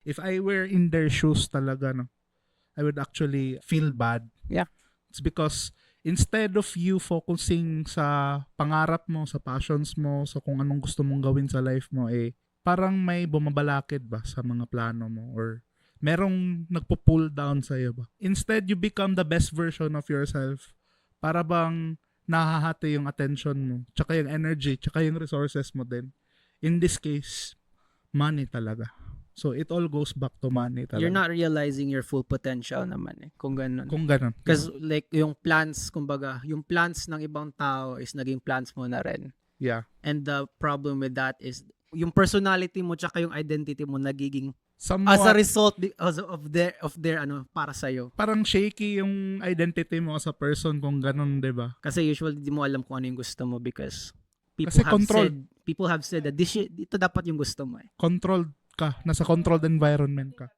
If I were in their shoes talaga, no, I would actually feel bad. Yeah. It's because instead of you focusing sa pangarap mo, sa passions mo, sa kung anong gusto mong gawin sa life mo, parang may bumabalakid ba sa mga plano mo or merong nagpo-pull down sa'yo ba? Instead, you become the best version of yourself. Para bang nahahati yung attention mo, tsaka yung energy, tsaka yung resources mo din. In this case, money talaga. So, it all goes back to money talaga. You're not realizing your full potential naman kung ganun. Kung ganun. Because like yung plans, kumbaga, yung plans ng ibang tao is naging plans mo na rin. Yeah. And the problem with that is yung personality mo tsaka yung identity mo nagiging Somewhat, as a result of their para sa parang shaky yung identity mo as a person kung ganun, 'di ba? Kasi usually di mo alam kung ano yung gusto mo because Kasi controlled. people have said that ito dapat yung gusto mo Controlled ka, nasa controlled environment ka.